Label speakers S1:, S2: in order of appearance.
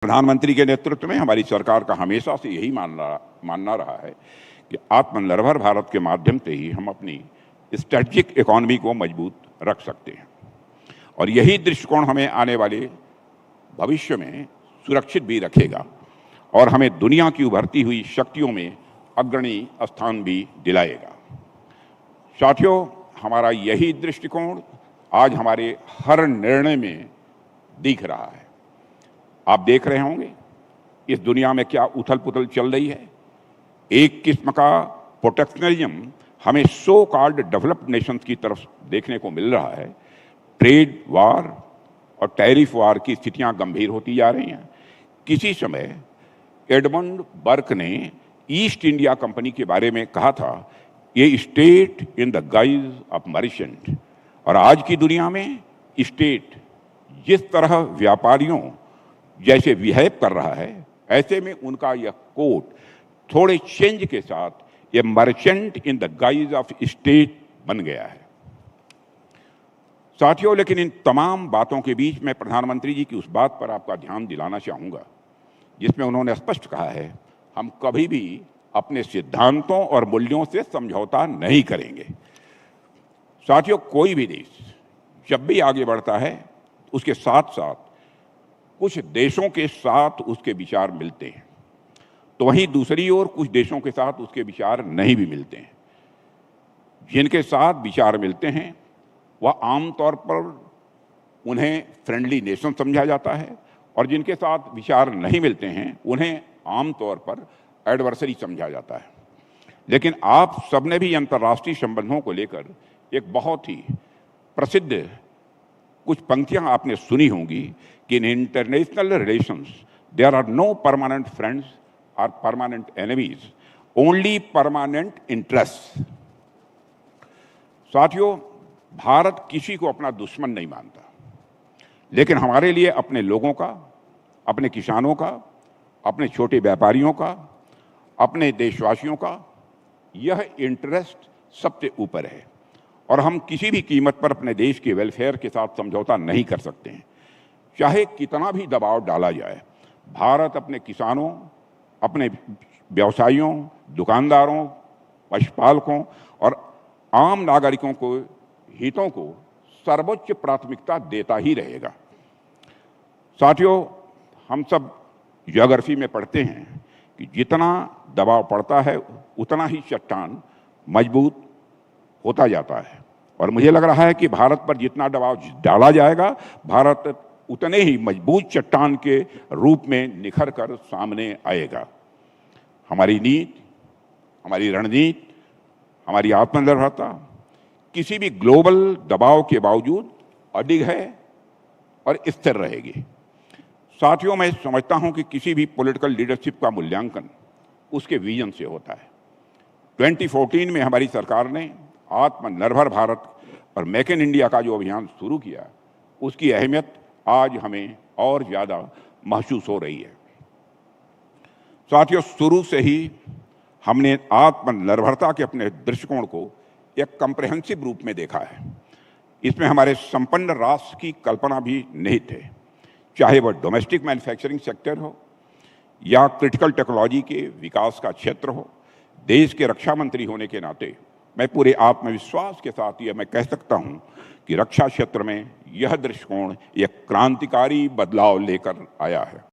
S1: प्रधानमंत्री के नेतृत्व में हमारी सरकार का हमेशा से यही मानना रहा है कि आत्मनिर्भर भारत के माध्यम से ही हम अपनी स्ट्रेटजिक इकोनॉमी को मजबूत रख सकते हैं और यही दृष्टिकोण हमें आने वाले भविष्य में सुरक्षित भी रखेगा और हमें दुनिया की उभरती हुई शक्तियों में अग्रणी स्थान भी दिलाएगा। साथियों, हमारा यही दृष्टिकोण आज हमारे हर निर्णय में दिख रहा है। आप देख रहे होंगे इस दुनिया में क्या उथल पुथल चल रही है। एक किस्म का प्रोटेक्शनरिज्म हमें सो कॉल्ड डेवलप्ड नेशंस की तरफ देखने को मिल रहा है। ट्रेड वार और टैरिफ वार की स्थितियां गंभीर होती जा रही हैं। किसी समय एडमंड बर्क ने ईस्ट इंडिया कंपनी के बारे में कहा था, ये state in the guys of merchant. और आज की दुनिया में स्टेट जिस तरह व्यापारियों जैसे बिहेव कर रहा है, ऐसे में उनका यह कोट थोड़े चेंज के साथ ये merchant in the guys of state बन गया है। साथियों, लेकिन इन तमाम बातों के बीच मैं प्रधानमंत्री जी की उस बात पर आपका ध्यान दिलाना चाहूँगा जिसमें उन्होंने स्पष्ट कहा है, हम कभी भी अपने सिद्धांतों और मूल्यों से समझौता नहीं करेंगे। साथियों, कोई भी देश जब भी आगे बढ़ता है उसके साथ साथ कुछ देशों के साथ उसके विचार मिलते हैं, तो वहीं दूसरी ओर कुछ देशों के साथ उसके विचार नहीं भी मिलते हैं। जिनके साथ विचार मिलते हैं वह आमतौर पर उन्हें फ्रेंडली नेशन समझा जाता है और जिनके साथ विचार नहीं मिलते हैं उन्हें आमतौर पर एडवर्सरी समझा जाता है। लेकिन आप सबने भी अंतर्राष्ट्रीय संबंधों को लेकर एक बहुत ही प्रसिद्ध कुछ पंक्तियां आपने सुनी होंगी कि इन international relations there are no permanent friends और permanent enemies, only permanent interest. साथियों, भारत किसी को अपना दुश्मन नहीं मानता, लेकिन हमारे लिए अपने लोगों का, अपने किसानों का, अपने छोटे व्यापारियों का, अपने देशवासियों का यह इंटरेस्ट सबसे ऊपर है और हम किसी भी कीमत पर अपने देश के वेलफेयर के साथ समझौता नहीं कर सकते हैं। चाहे कितना भी दबाव डाला जाए, भारत अपने किसानों, अपने व्यवसायियों, दुकानदारों, पशुपालकों और आम नागरिकों को हितों को सर्वोच्च प्राथमिकता देता ही रहेगा। साथियों, हम सब ज्योग्राफी में पढ़ते हैं कि जितना दबाव पड़ता है उतना ही चट्टान मजबूत होता जाता है और मुझे लग रहा है कि भारत पर जितना दबाव डाला जाएगा, भारत उतने ही मजबूत चट्टान के रूप में निखर कर सामने आएगा। हमारी नीति, हमारी रणनीति, हमारी आत्मनिर्भरता किसी भी ग्लोबल दबाव के बावजूद अडिग है और स्थिर रहेगी। साथियों, मैं समझता हूं कि किसी भी पॉलिटिकल लीडरशिप का मूल्यांकन उसके विजन से होता है। 2014 में हमारी सरकार ने आत्मनिर्भर भारत और मेक इन इंडिया का जो अभियान शुरू किया, उसकी अहमियत आज हमें और ज़्यादा महसूस हो रही है। साथियों, शुरू से ही हमने आत्मनिर्भरता के अपने दृष्टिकोण को एक कम्प्रहेंसिव रूप में देखा है। इसमें हमारे संपन्न राष्ट्र की कल्पना भी निहित है, चाहे वह डोमेस्टिक मैन्युफैक्चरिंग सेक्टर हो या क्रिटिकल टेक्नोलॉजी के विकास का क्षेत्र हो। देश के रक्षा मंत्री होने के नाते मैं पूरे आत्मविश्वास के साथ यह मैं कह सकता हूं कि रक्षा क्षेत्र में यह दृष्टिकोण एक क्रांतिकारी बदलाव लेकर आया है।